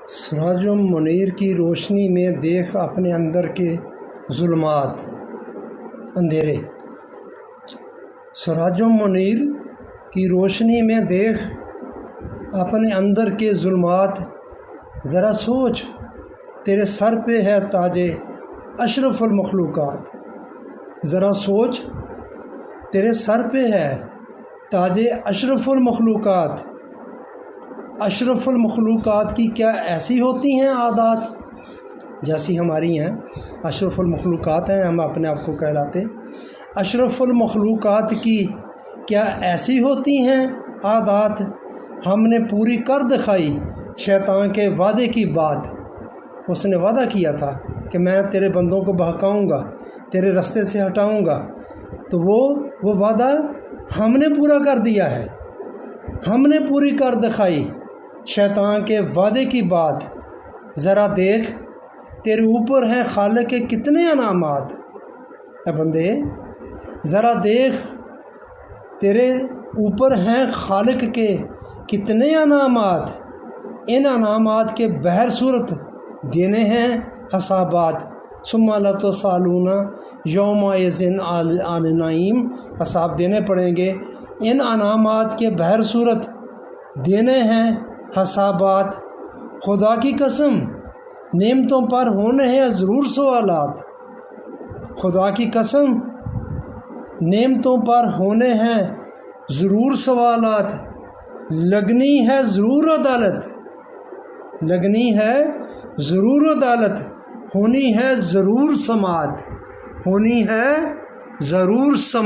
سراج منیر کی روشنی میں دیکھ اپنے اندر کے ظلمات اندھیرے۔ سراج منیر کی روشنی میں دیکھ اپنے اندر کے ظلمات، ذرا سوچ تیرے سر پہ ہے تاج اشرف المخلوقات۔ ذرا سوچ تیرے سر پہ ہے تاج اشرف المخلوقات۔ اشرف المخلوقات کی کیا ایسی ہوتی ہیں عادات جیسی ہماری ہیں؟ اشرف المخلوقات ہیں ہم اپنے آپ کو کہلاتے۔ اشرف المخلوقات کی کیا ایسی ہوتی ہیں عادات؟ ہم نے پوری کر دکھائی شیطان کے وعدے کی بات۔ اس نے وعدہ کیا تھا کہ میں تیرے بندوں کو بہکاؤں گا، تیرے رستے سے ہٹاؤں گا، تو وہ وعدہ ہم نے پورا کر دیا ہے۔ ہم نے پوری کر دکھائی شیطان کے وعدے کی بات۔ ذرا دیکھ تیرے اوپر ہیں خالق کے کتنے انعامات۔ اے بندے ذرا دیکھ تیرے اوپر ہیں خالق کے کتنے انعامات۔ ان انعامات کے بہر صورت دینے ہیں حسابات۔ ثم لتسألن یومئذ عن النعیم، حساب دینے پڑیں گے۔ ان انعامات کے بہر صورت دینے ہیں حسابات۔ خدا کی قسم نعمتوں پر ہونے ہیں ضرور سوالات۔ خدا کی قسم نعمتوں پر ہونے ہیں ضرور سوالات۔ لگنی ہے ضرور عدالت، لگنی ہے ضرور عدالت، ہونی ہے ضرور سماعت، ہونی ہے ضرور سماعت۔